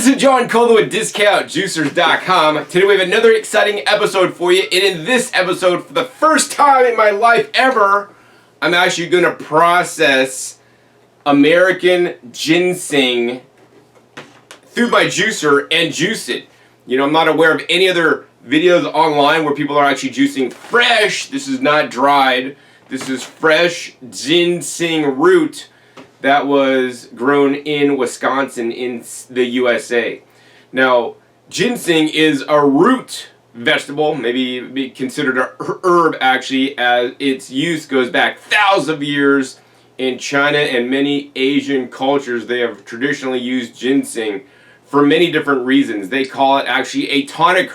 This is John Coleman with DiscountJuicers.com. Today we have another exciting episode for you. And in this episode, for the first time in my life ever, I'm actually going to process American ginseng through my juicer and juice it. You know, I'm not aware of any other videos online where people are actually juicing fresh. This is not dried. This is fresh ginseng root that was grown in Wisconsin in the USA. Now, ginseng is a root vegetable, maybe be considered an herb actually, as its use goes back thousands of years. In China and many Asian cultures, they have traditionally used ginseng for many different reasons. They call it actually a tonic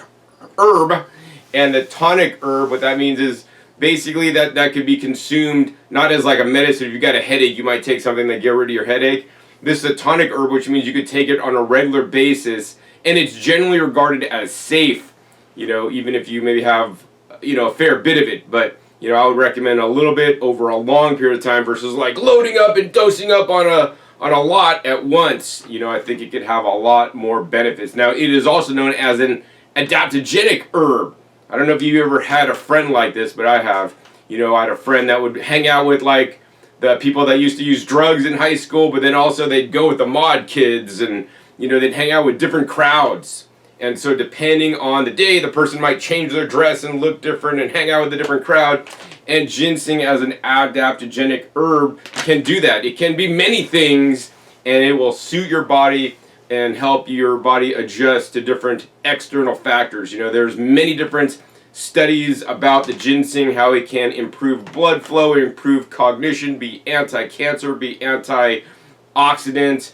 herb, and the tonic herb, what that means is basically that could be consumed not as like a medicine. If you've got a headache, you might take something to get rid of your headache. This is a tonic herb, which means you could take it on a regular basis, and it's generally regarded as safe, you know, even if you maybe have, you know, a fair bit of it. But, you know, I would recommend a little bit over a long period of time versus like loading up and dosing up on a lot at once. You know, I think it could have a lot more benefits. Now, it is also known as an adaptogenic herb. I don't know if you ever had a friend like this, but I have. You know, I had a friend that would hang out with like the people that used to use drugs in high school, but then also they'd go with the mod kids, and, you know, they'd hang out with different crowds. And so depending on the day, the person might change their dress and look different and hang out with a different crowd. And ginseng as an adaptogenic herb can do that. It can be many things, and it will suit your body and help your body adjust to different external factors. You know, there's many different studies about the ginseng, how it can improve blood flow, improve cognition, be anti-cancer, be antioxidant,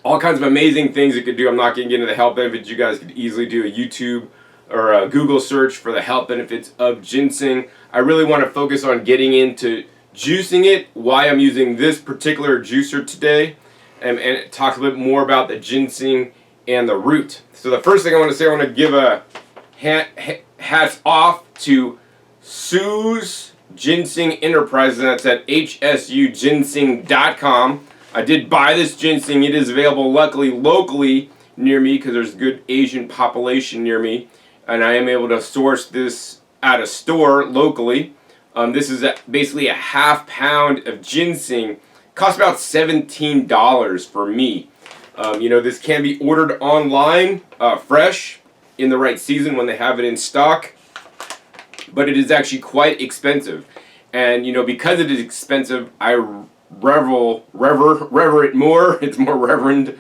all kinds of amazing things it could do. I'm not going to get into the health benefits. You guys could easily do a YouTube or a Google search for the health benefits of ginseng. I really want to focus on getting into juicing it, why I'm using this particular juicer today, and talk a bit more about the ginseng and the root. So the first thing I want to say, I want to give a hats off to Sue's Ginseng Enterprises, and that's at hsuginseng.com. I did buy this ginseng. It is available, luckily, locally near me, because there's a good Asian population near me, and I am able to source this at a store locally. This is basically a half pound of ginseng. Costs about $17 for me. You know, this can be ordered online, fresh, in the right season when they have it in stock, but it is actually quite expensive. And, you know, because it is expensive, I rever it more. It's more reverend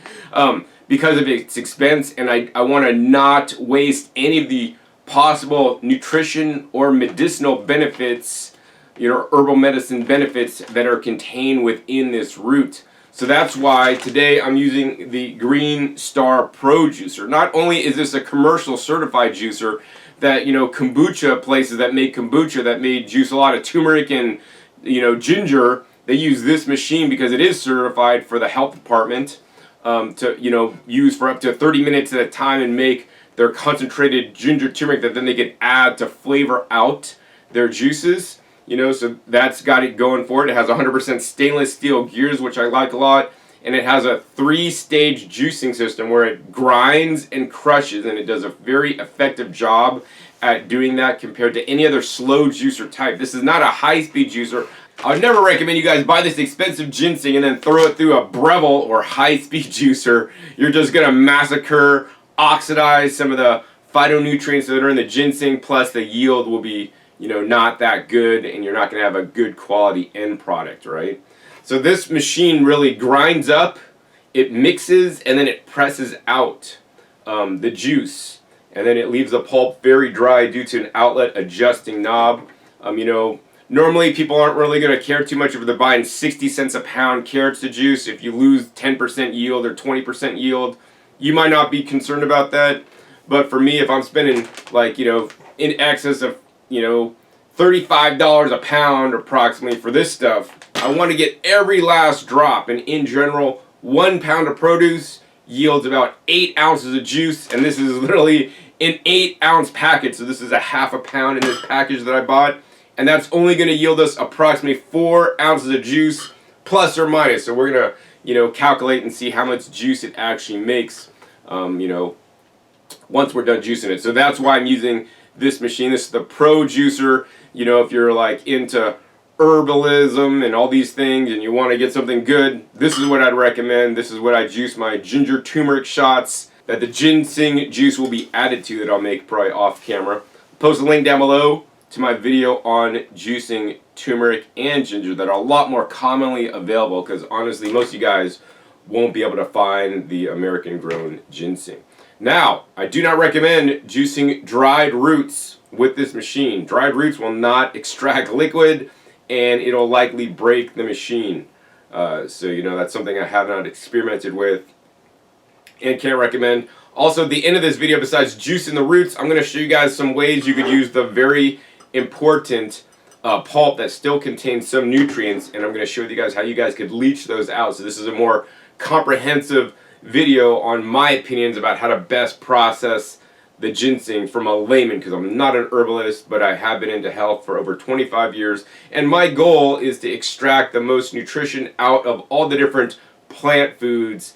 because of its expense, and I want to not waste any of the possible nutrition or medicinal benefits, you know, herbal medicine benefits that are contained within this root. So that's why today I'm using the Green Star Pro juicer. Not only is this a commercial certified juicer that, you know, kombucha places that make kombucha, that made juice a lot of turmeric and, you know, ginger, they use this machine because it is certified for the health department to, you know, use for up to 30 minutes at a time and make their concentrated ginger turmeric that then they can add to flavor out their juices. You know, so that's got it going for it. It has 100% stainless steel gears, which I like a lot. And it has a 3-stage juicing system where it grinds and crushes, and it does a very effective job at doing that compared to any other slow juicer type. This is not a high-speed juicer. I would never recommend you guys buy this expensive ginseng and then throw it through a Breville or high-speed juicer. You're just going to massacre, oxidize some of the phytonutrients that are in the ginseng, plus the yield will be, you know, not that good, and you're not going to have a good quality end product, right? So this machine really grinds up, it mixes, and then it presses out the juice, and then it leaves the pulp very dry due to an outlet adjusting knob. You know, normally people aren't really going to care too much if they're buying 60 cents a pound carrots to juice. If you lose 10% yield or 20% yield, you might not be concerned about that. But for me, if I'm spending, like, you know, in excess of, you know, $35 a pound approximately for this stuff, I want to get every last drop. And in general, 1 pound of produce yields about 8 ounces of juice, and this is literally an 8-ounce package. So this is a half a pound in this package that I bought, and that's only going to yield us approximately 4 ounces of juice, plus or minus. So we're going to, calculate and see how much juice it actually makes, once we're done juicing it. So that's why I'm using this machine. This is the Pro Juicer. If you're like into herbalism and all these things and you want to get something good, this is what I'd recommend. This is what I juice my ginger turmeric shots that the ginseng juice will be added to, that I'll make probably off camera. Post a link down below to my video on juicing turmeric and ginger that are a lot more commonly available, because honestly most of you guys won't be able to find the American grown ginseng. Now, I do not recommend juicing dried roots with this machine. Dried roots will not extract liquid and it'll likely break the machine. So that's something I have not experimented with and can't recommend. Also, at the end of this video, besides juicing the roots, I'm going to show you guys some ways you could use the very important pulp that still contains some nutrients, and I'm going to show you guys how you guys could leach those out. So this is a more comprehensive video on my opinions about how to best process the ginseng from a layman, because I'm not an herbalist, but I have been into health for over 25 years, and my goal is to extract the most nutrition out of all the different plant foods.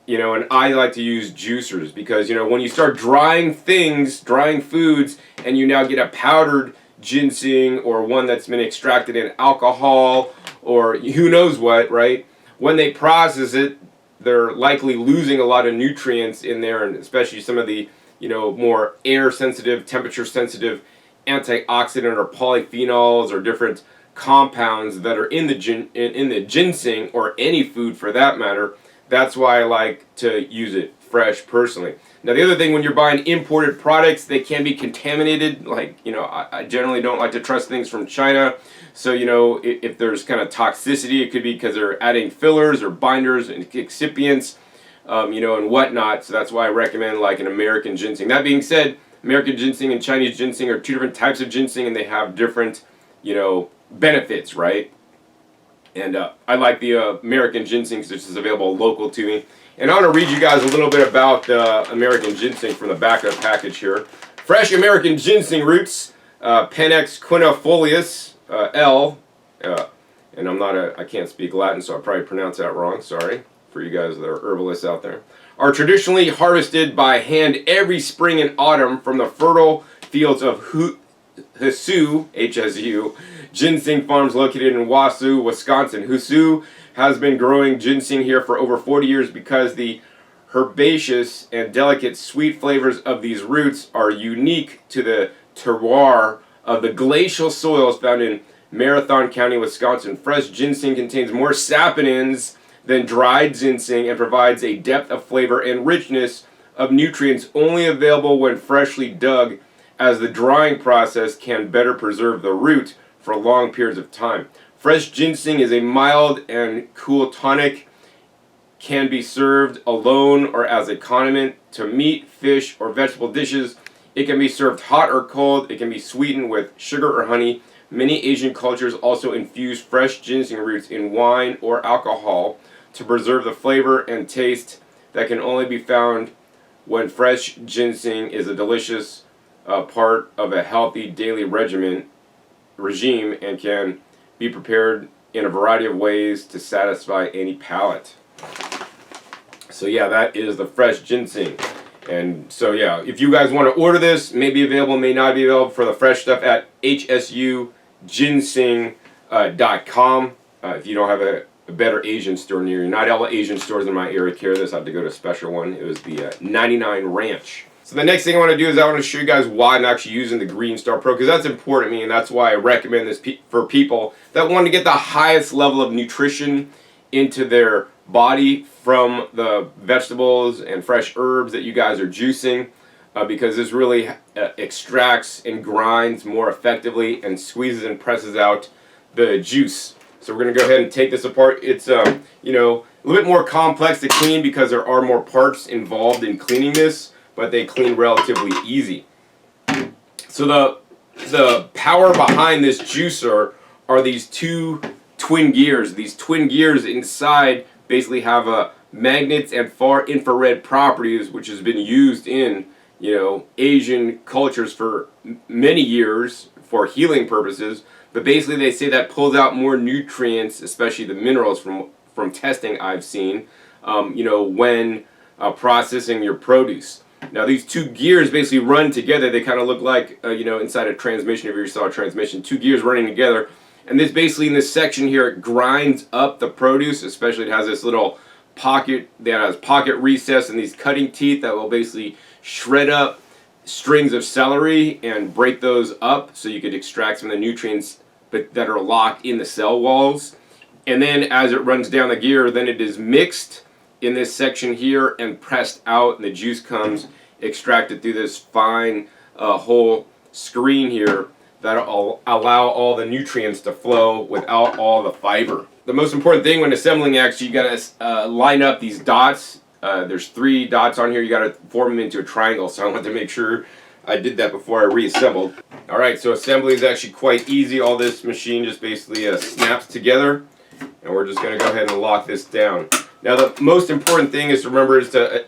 And I like to use juicers because, when you start drying foods, and you now get a powdered ginseng or one that's been extracted in alcohol or who knows what, right? When they process it, they're likely losing a lot of nutrients in there, and especially some of the, more air sensitive, temperature sensitive antioxidant or polyphenols or different compounds that are in the ginseng, or any food for that matter. That's why I like to use it fresh personally. Now the other thing, when you're buying imported products, they can be contaminated. Like, I generally don't like to trust things from China. So, if there's kind of toxicity, it could be because they're adding fillers or binders and excipients, and whatnot. So that's why I recommend like an American ginseng. That being said, American ginseng and Chinese ginseng are two different types of ginseng, and they have different, benefits, right? And I like the American ginseng because this is available local to me. And I want to read you guys a little bit about the American ginseng from the back of the package here. Fresh American ginseng roots, Panax quinifolius L. And I can't speak Latin, so I'll probably pronounce that wrong. Sorry for you guys that are herbalists out there. Are traditionally harvested by hand every spring and autumn from the fertile fields of Hsu, HSU, ginseng farms located in Wausau, Wisconsin. Hsu has been growing ginseng here for over 40 years because the herbaceous and delicate sweet flavors of these roots are unique to the terroir of the glacial soils found in Marathon County, Wisconsin. Fresh ginseng contains more saponins than dried ginseng and provides a depth of flavor and richness of nutrients only available when freshly dug, as the drying process can better preserve the root for long periods of time. Fresh ginseng is a mild and cool tonic, can be served alone or as a condiment to meat, fish, or vegetable dishes. It can be served hot or cold. It can be sweetened with sugar or honey. Many Asian cultures also infuse fresh ginseng roots in wine or alcohol to preserve the flavor and taste that can only be found when fresh ginseng is a delicious part of a healthy daily regime and can be prepared in a variety of ways to satisfy any palate. So yeah, that is the fresh ginseng. And so yeah, if you guys want to order this, may be available, may not be available for the fresh stuff at hsuginseng.com. If you don't have a better Asian store near you. Not all Asian stores in my area carry this. I had to go to a special one. It was the 99 Ranch. So the next thing I want to do is I want to show you guys why I'm actually using the Green Star Pro, because that's important to me, and that's why I recommend this for people that want to get the highest level of nutrition into their body from the vegetables and fresh herbs that you guys are juicing, because this really extracts and grinds more effectively and squeezes and presses out the juice. So we're going to go ahead and take this apart. It's a little bit more complex to clean because there are more parts involved in cleaning this, but they clean relatively easy. So the power behind this juicer are these two twin gears. These twin gears inside basically have magnets and far infrared properties, which has been used in Asian cultures for many years for healing purposes. But basically they say that pulls out more nutrients, especially the minerals from testing I've seen, when processing your produce. Now these two gears basically run together. They kind of look like, inside a transmission, if you ever saw a transmission, two gears running together. And this basically in this section here, it grinds up the produce, especially it has this little pocket that has pocket recess and these cutting teeth that will basically shred up strings of celery and break those up so you could extract some of the nutrients that are locked in the cell walls. And then as it runs down the gear, then it is mixed in this section here and pressed out, and the juice comes extracted through this fine whole screen here that'll allow all the nutrients to flow without all the fiber. The most important thing when assembling, actually, you gotta line up these dots. There's 3 dots on here. You gotta form them into a triangle, so I wanted to make sure I did that before I reassembled. Alright, so assembly is actually quite easy. All this machine just basically snaps together, and we're just gonna go ahead and lock this down. Now the most important thing is to remember is to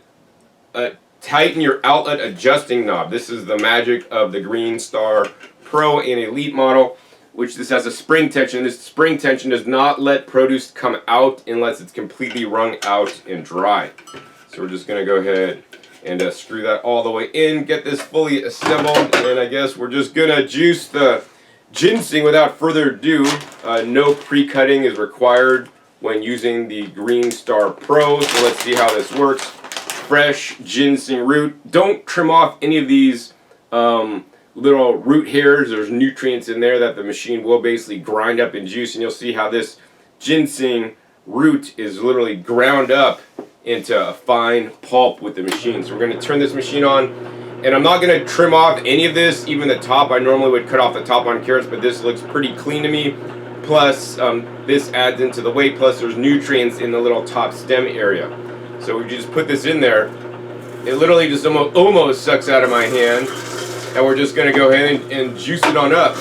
tighten your outlet adjusting knob. This is the magic of the Green Star Pro and Elite model, which this has a spring tension. This spring tension does not let produce come out unless it's completely wrung out and dry. So we're just going to go ahead and screw that all the way in, get this fully assembled, and I guess we're just going to juice the ginseng without further ado. No pre-cutting is required when using the Green Star Pro, so let's see how this works. Fresh ginseng root. Don't trim off any of these little root hairs. There's nutrients in there that the machine will basically grind up in juice, and you'll see how this ginseng root is literally ground up into a fine pulp with the machine. So we're going to turn this machine on, and I'm not going to trim off any of this, even the top. I normally would cut off the top on carrots, but this looks pretty clean to me. Plus this adds into the weight, plus there's nutrients in the little top stem area. So we just put this in there. It literally just almost sucks out of my hand, and we're just going to go ahead and juice it on up.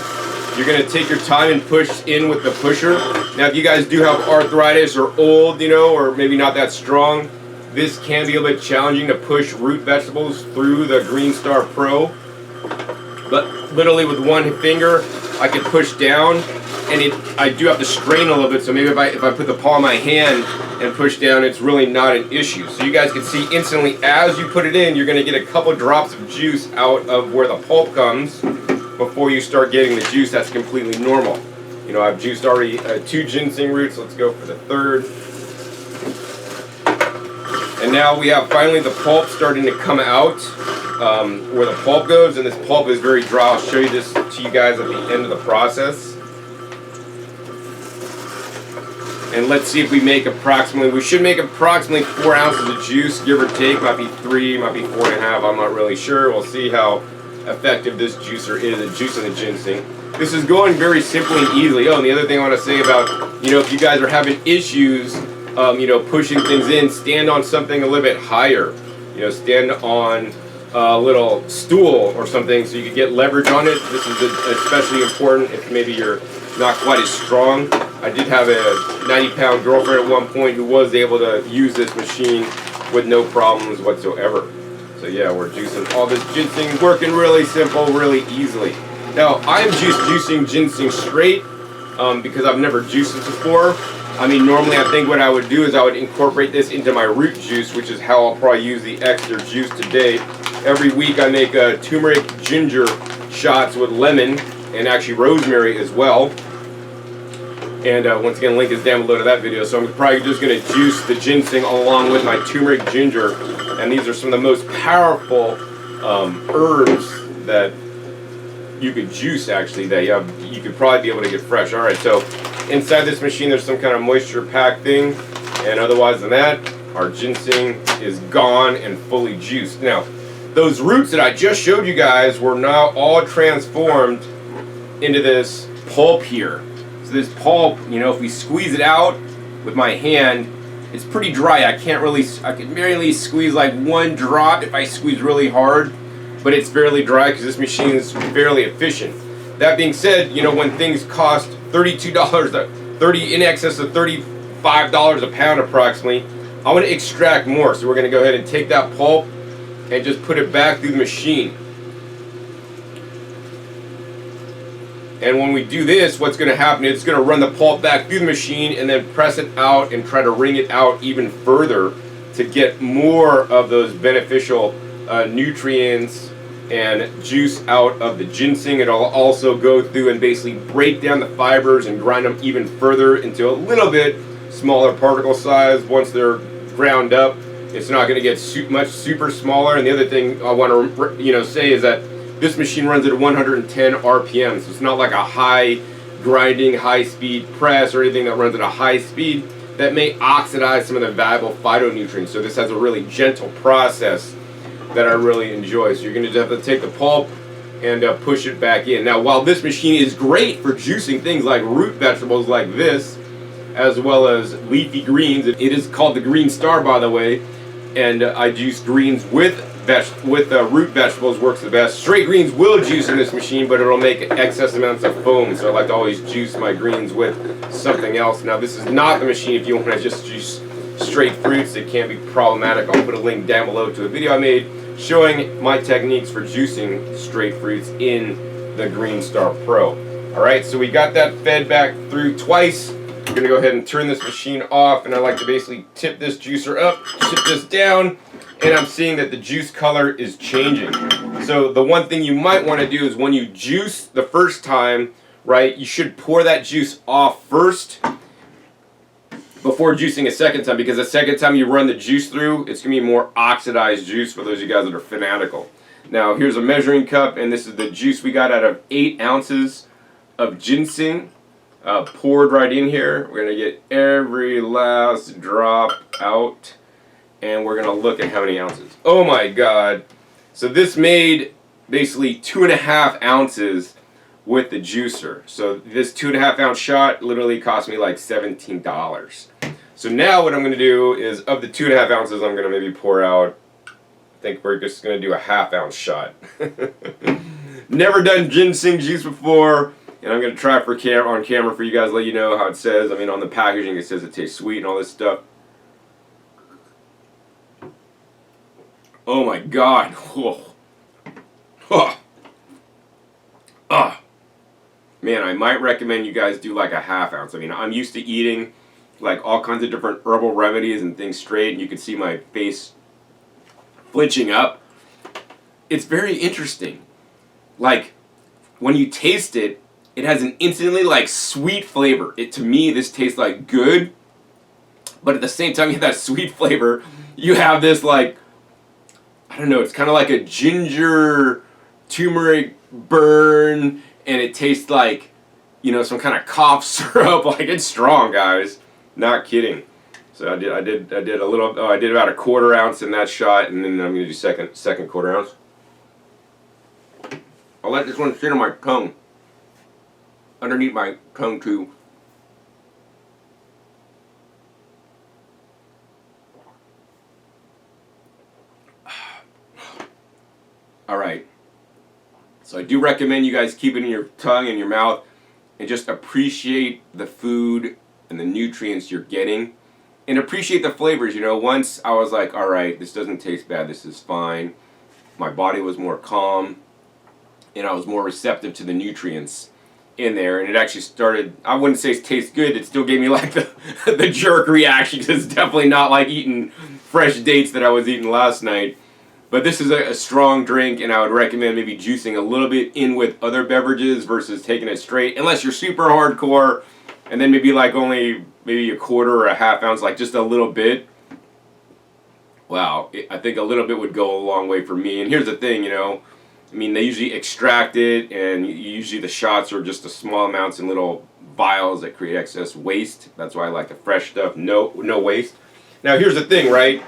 You're going to take your time and push in with the pusher. Now if you guys do have arthritis or old, or maybe not that strong, this can be a bit challenging to push root vegetables through the Green Star Pro. But literally with one finger, I can push down, and I do have to strain a little bit, so maybe if I put the palm of my hand and push down, it's really not an issue. So you guys can see instantly as you put it in, you're going to get a couple drops of juice out of where the pulp comes before you start getting the juice. That's completely normal. I've juiced already 2 ginseng roots. Let's go for the 3rd. And now we have finally the pulp starting to come out where the pulp goes, and this pulp is very dry. I'll show you this to you guys at the end of the process. And let's see if we should make approximately 4 ounces of juice, give or take. Might be 3, might be 4.5, I'm not really sure. We'll see how effective this juicer is at juicing the ginseng. This is going very simply and easily. Oh, and the other thing I want to say about, if you guys are having issues, pushing things in, stand on something a little bit higher. Stand on a little stool or something so you can get leverage on it. This is especially important if maybe you're not quite as strong. I did have a 90-pound girlfriend at one point who was able to use this machine with no problems whatsoever. So yeah, we're juicing all this ginseng, working really simple, really easily. Now, I'm just juicing ginseng straight because I've never juiced it before. Normally I think what I would do is I would incorporate this into my root juice, which is how I'll probably use the extra juice today. Every week I make turmeric ginger shots with lemon and actually rosemary as well. And once again, link is down below to that video. So I'm probably just going to juice the ginseng along with my turmeric ginger. And these are some of the most powerful herbs that you could juice, actually, that you could probably be able to get fresh. Alright, so inside this machine there's some kind of moisture pack thing. And otherwise than that, our ginseng is gone and fully juiced. Now, those roots that I just showed you guys were now all transformed into this pulp here. So this pulp, if we squeeze it out with my hand, it's pretty dry. I can barely squeeze like 1 drop if I squeeze really hard, but it's fairly dry because this machine is fairly efficient. That being said, when things cost $32, in excess of $35 a pound approximately, I want to extract more. So we're going to go ahead and take that pulp and just put it back through the machine. And when we do this, what's going to happen is it's going to run the pulp back through the machine and then press it out and try to wring it out even further to get more of those beneficial nutrients and juice out of the ginseng. It'll also go through and basically break down the fibers and grind them even further into a little bit smaller particle size. Once they're ground up, it's not going to get much super smaller. And the other thing I want to say is that this machine runs at 110 RPM, so it's not like a high grinding, high speed press or anything that runs at a high speed that may oxidize some of the valuable phytonutrients. So this has a really gentle process that I really enjoy. So you're going to have to take the pulp and push it back in. Now, while this machine is great for juicing things like root vegetables like this, as well as leafy greens, it is called the Green Star, by the way, and I juice greens with root vegetables works the best. Straight greens will juice in this machine, but it'll make excess amounts of foam, so I like to always juice my greens with something else. Now, this is not the machine if you want to just juice straight fruits. It can be problematic. I'll put a link down below to a video I made showing my techniques for juicing straight fruits in the Green Star Pro. Alright, so we got that fed back through twice. I'm going to go ahead and turn this machine off, and I like to basically tip this juicer up, tip this down, and I'm seeing that the juice color is changing. So the one thing you might want to do is when you juice the first time, right, you should pour that juice off first before juicing a second time, because the second time you run the juice through, it's going to be more oxidized juice for those of you guys that are fanatical. Now, here's a measuring cup, and this is the juice we got out of 8 ounces of ginseng. Poured right in here. We're going to get every last drop out, and we're going to look at how many ounces. Oh my god. So this made basically 2.5 ounces with the juicer. So this 2.5 ounce shot literally cost me like $17. So now what I'm going to do is, of the 2.5 ounces, I'm going to maybe pour out, I think we're just going to do a 1/2 ounce shot. Never done ginseng juice before. And I'm going to try on camera for you guys, let you know how it says. I mean, on the packaging it says it tastes sweet and all this stuff. Oh my god. Whoa. Oh. Man, I might recommend you guys do like a 1/2 ounce. I mean, I'm used to eating like all kinds of different herbal remedies and things straight, and you can see my face flinching up. It's very interesting. Like, when you taste it, it has an instantly like sweet flavor. To me, this tastes like good, but at the same time you have that sweet flavor, you have this like, I don't know, it's kind of like a ginger turmeric burn, and it tastes like, you know, some kind of cough syrup. Like, it's strong, guys. Not kidding. So I did a little. I did about a 1/4 ounce in that shot, and then I'm gonna do second 1/4 ounce. I'll let this one sit on my tongue. Underneath my tongue too. Alright. So I do recommend you guys keep it in your tongue and your mouth and just appreciate the food and the nutrients you're getting. And appreciate the flavors. You know, once I was like, alright, this doesn't taste bad, this is fine. My body was more calm, and I was more receptive to the nutrients in there, and it actually started, I wouldn't say it tastes good, it still gave me like the jerk reaction, because it's definitely not like eating fresh dates that I was eating last night. But this is a strong drink, and I would recommend maybe juicing a little bit in with other beverages versus taking it straight, unless you're super hardcore, and then maybe like only maybe a 1/4 or a 1/2 ounce, like just a little bit. Wow, I think a little bit would go a long way for me. And here's the thing, you know, I mean, they usually extract it, and usually the shots are just a small amounts in little vials that create excess waste. That's why I like the fresh stuff, no waste. Now here's the thing, right?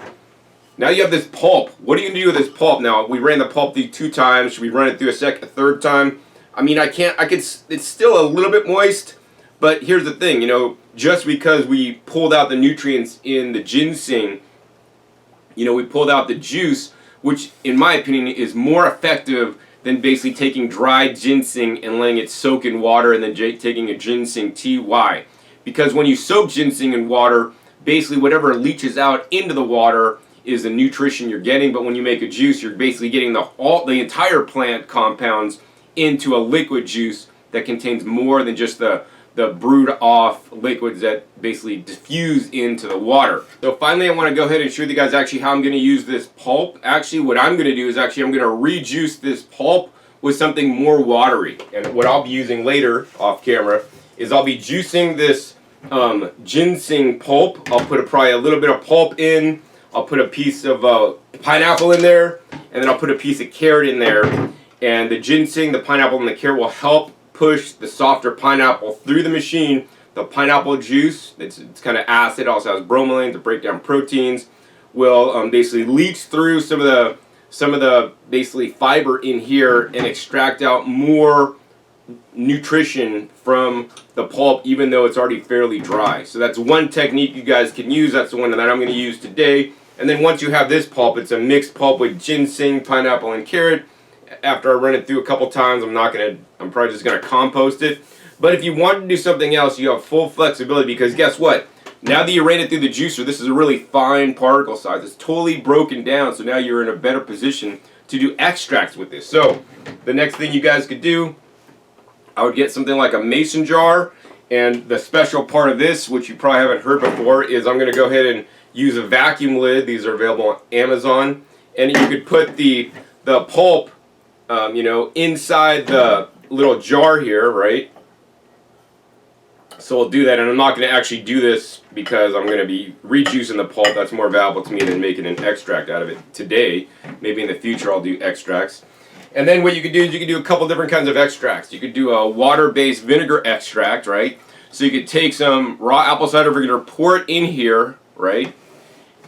Now you have this pulp. What are you gonna do with this pulp? Now we ran the pulp through 2 times. Should we run it through a third time? I mean, it's still a little bit moist, but here's the thing, you know, just because we pulled out the nutrients in the ginseng, you know, we pulled out the juice, which in my opinion is more effective than basically taking dried ginseng and letting it soak in water and then taking a ginseng tea. Why? Because when you soak ginseng in water, basically whatever leaches out into the water is the nutrition you're getting, but when you make a juice, you're basically getting the entire plant compounds into a liquid juice that contains more than just the brewed off liquids that basically diffuse into the water. So finally, I want to go ahead and show you guys actually how I'm going to use this pulp. Actually, what I'm going to do is actually I'm going to rejuice this pulp with something more watery. And what I'll be using later off camera is I'll be juicing this ginseng pulp. I'll put probably a little bit of pulp in. I'll put a piece of pineapple in there, and then I'll put a piece of carrot in there. And the ginseng, the pineapple, and the carrot will help push the softer pineapple through the machine. The pineapple juice, it's kind of acid, also has bromelain to break down proteins, will basically leach through some of the basically fiber in here and extract out more nutrition from the pulp, even though it's already fairly dry. So that's one technique you guys can use. That's the one that I'm going to use today. And then once you have this pulp, it's a mixed pulp with ginseng, pineapple, and carrot. After I run it through a couple times, I'm probably just going to compost it. But if you want to do something else, you have full flexibility, because guess what? Now that you ran it through the juicer, this is a really fine particle size. It's totally broken down, so now you're in a better position to do extracts with this. So the next thing you guys could do, I would get something like a mason jar, and the special part of this, which you probably haven't heard before, is I'm going to go ahead and use a vacuum lid. These are available on Amazon, and you could put the pulp inside the little jar here, right? So we'll do that, and I'm not going to actually do this because I'm going to be rejuicing the pulp. That's more valuable to me than making an extract out of it today. Maybe in the future I'll do extracts. And then what you could do is you could do a couple different kinds of extracts. You could do a water-based vinegar extract, right? So you could take some raw apple cider vinegar, pour it in here, right?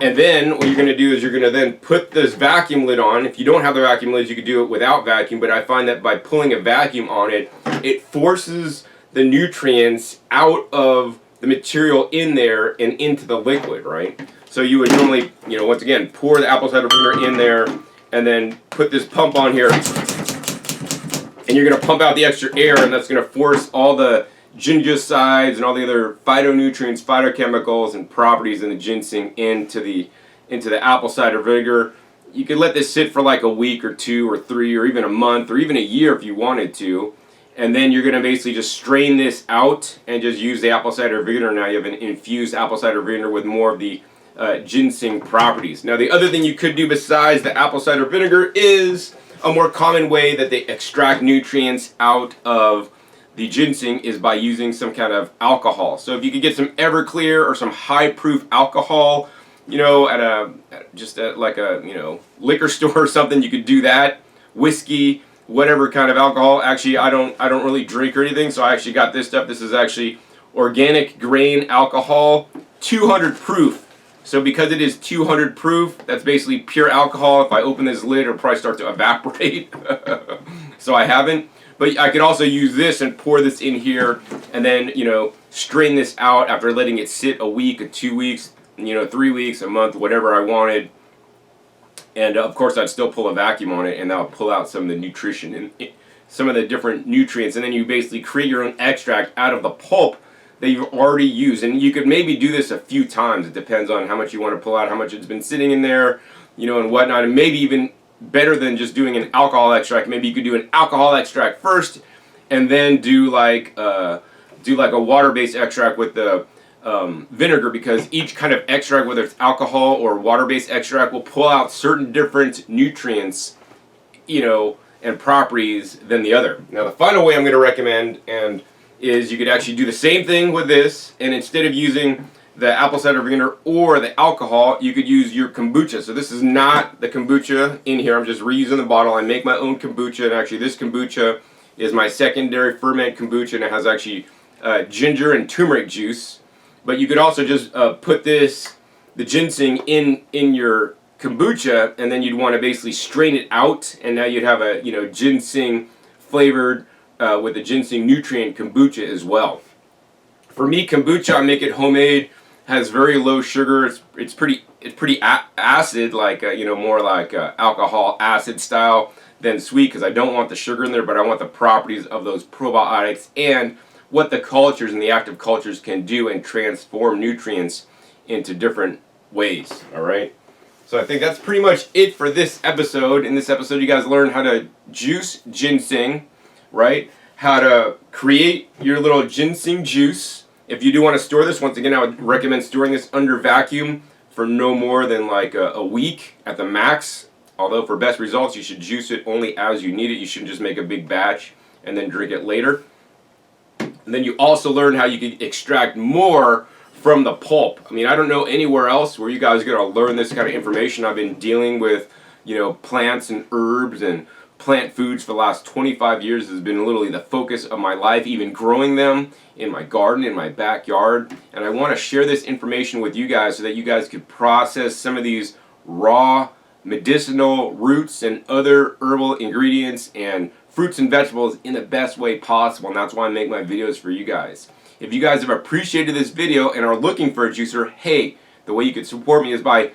And then what you're going to do is you're going to then put this vacuum lid on. If you don't have the vacuum lids, you could do it without vacuum, but I find that by pulling a vacuum on it, it forces the nutrients out of the material in there and into the liquid, right? So you would normally, once again, pour the apple cider vinegar in there and then put this pump on here, and you're going to pump out the extra air, and that's going to force all the gingicides and all the other phytonutrients, phytochemicals, and properties in the ginseng into the apple cider vinegar. You could let this sit for like a week or 2 or 3 or even a month or even a year if you wanted to. And then you're going to basically just strain this out and just use the apple cider vinegar. Now you have an infused apple cider vinegar with more of the ginseng properties. Now the other thing you could do besides the apple cider vinegar is a more common way that they extract nutrients out of the ginseng is by using some kind of alcohol. So if you could get some Everclear or some high-proof alcohol, at like a liquor store or something, you could do that. Whiskey, whatever kind of alcohol. Actually, I don't really drink or anything, so I actually got this stuff. This is actually organic grain alcohol, 200 proof. So because it is 200 proof, that's basically pure alcohol. If I open this lid, it'll probably start to evaporate. So I haven't. But I could also use this and pour this in here and then, strain this out after letting it sit a week or 2 weeks, 3 weeks, a month, whatever I wanted. And of course, I'd still pull a vacuum on it, and that'll pull out some of the nutrition and some of the different nutrients. And then you basically create your own extract out of the pulp that you've already used. And you could maybe do this a few times. It depends on how much you want to pull out, how much it's been sitting in there, and whatnot. And maybe even better than just doing an alcohol extract, maybe you could do an alcohol extract first, and then do like a water-based extract with the vinegar, because each kind of extract, whether it's alcohol or water-based extract, will pull out certain different nutrients, and properties than the other. Now, the final way I'm going to recommend is you could actually do the same thing with this, and instead of using the apple cider vinegar or the alcohol, you could use your kombucha. So this is not the kombucha in here. I'm just reusing the bottle. I make my own kombucha, and actually this kombucha is my secondary ferment kombucha, and it has actually ginger and turmeric juice. But you could also just put the ginseng in your kombucha, and then you'd want to basically strain it out, and now you'd have a ginseng flavored with the ginseng nutrient kombucha as well. For me, kombucha, I make it homemade. Has very low sugar. It's pretty acid, like more like alcohol acid style than sweet, because I don't want the sugar in there, but I want the properties of those probiotics and what the cultures and the active cultures can do and transform nutrients into different ways. All right. So I think that's pretty much it for this episode. In this episode, you guys learned how to juice ginseng, right? how to create your little ginseng juice. If you do want to store this, once again, I would recommend storing this under vacuum for no more than like a week at the max. Although for best results, you should juice it only as you need it. You shouldn't just make a big batch and then drink it later. And then you also learn how you can extract more from the pulp. I mean, I don't know anywhere else where you guys are going to learn this kind of information. I've been dealing with, plants and herbs and plant foods for the last 25 years. Has been literally the focus of my life, even growing them in my garden, in my backyard. And I want to share this information with you guys so that you guys could process some of these raw medicinal roots and other herbal ingredients and fruits and vegetables in the best way possible. And that's why I make my videos for you guys. If you guys have appreciated this video and are looking for a juicer, hey, the way you can support me is by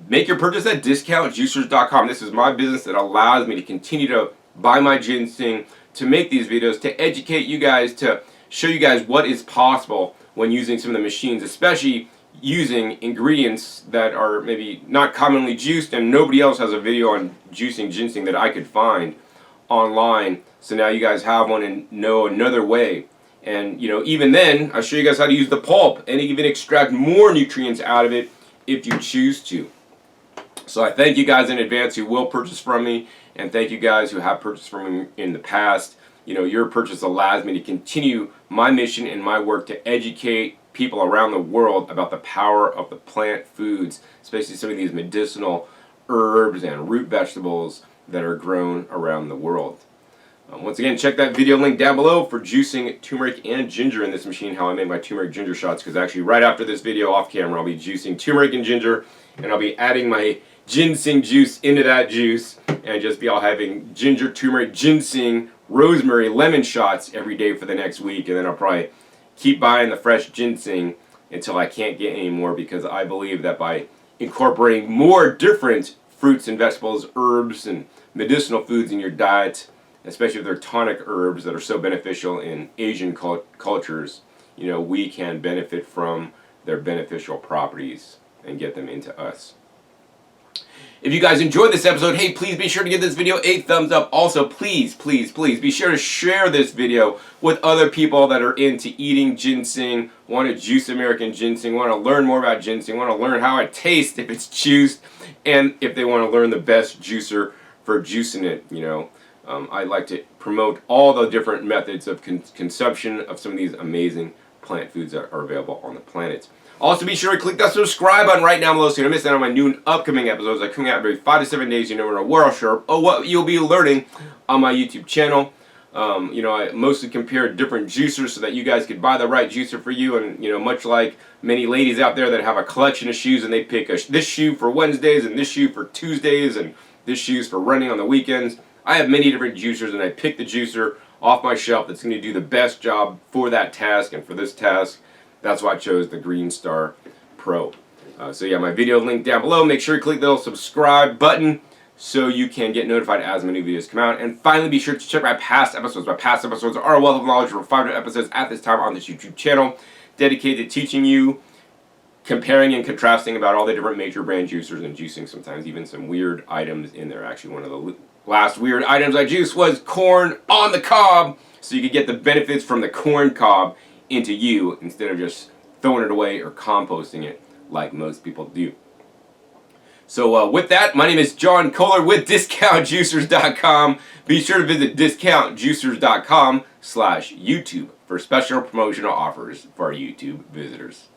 make your purchase at discountjuicers.com. This is my business that allows me to continue to buy my ginseng, to make these videos, to educate you guys, to show you guys what is possible when using some of the machines, especially using ingredients that are maybe not commonly juiced, and nobody else has a video on juicing ginseng that I could find online. So now you guys have one and know another way. And even then, I'll show you guys how to use the pulp and even extract more nutrients out of it if you choose to. So I thank you guys in advance who will purchase from me, and thank you guys who have purchased from me in the past. Your purchase allows me to continue my mission and my work to educate people around the world about the power of the plant foods, especially some of these medicinal herbs and root vegetables that are grown around the world. Once again, check that video link down below for juicing turmeric and ginger in this machine, how I make my turmeric ginger shots, because actually right after this video off camera I'll be juicing turmeric and ginger, and I'll be adding my ginseng juice into that juice, and just be all having ginger, turmeric, ginseng, rosemary, lemon shots every day for the next week. And then I'll probably keep buying the fresh ginseng until I can't get any more, because I believe that by incorporating more different fruits and vegetables, herbs and medicinal foods in your diet, especially if they're tonic herbs that are so beneficial in Asian cultures, we can benefit from their beneficial properties and get them into us. If you guys enjoyed this episode, hey, please be sure to give this video a thumbs up. Also, please, please, please be sure to share this video with other people that are into eating ginseng, want to juice American ginseng, want to learn more about ginseng, want to learn how it tastes if it's juiced, and if they want to learn the best juicer for juicing it. I like to promote all the different methods of consumption of some of these amazing plant foods that are available on the planet. Also, be sure to click that subscribe button right down below so you don't miss out on my new and upcoming episodes that are coming out every 5 to 7 days. You never know where I'll show up or what you'll be learning on my YouTube channel. I mostly compare different juicers so that you guys could buy the right juicer for you. And, much like many ladies out there that have a collection of shoes and they pick this shoe for Wednesdays and this shoe for Tuesdays and this shoe's for running on the weekends, I have many different juicers, and I pick the juicer off my shelf that's going to do the best job for that task. And for this task, that's why I chose the Green Star Pro. So yeah, my video link down below. Make sure you click the little subscribe button so you can get notified as my new videos come out. And finally, be sure to check my past episodes. My past episodes are a wealth of knowledge. Over 500 episodes at this time on this YouTube channel dedicated to teaching you, comparing and contrasting about all the different major brand juicers and juicing sometimes even some weird items in there. Actually, one of the last weird items I juiced was corn on the cob, so you could get the benefits from the corn cob into you instead of just throwing it away or composting it like most people do. So with that, my name is John Kohler with DiscountJuicers.com. Be sure to visit DiscountJuicers.com/YouTube for special promotional offers for our YouTube visitors.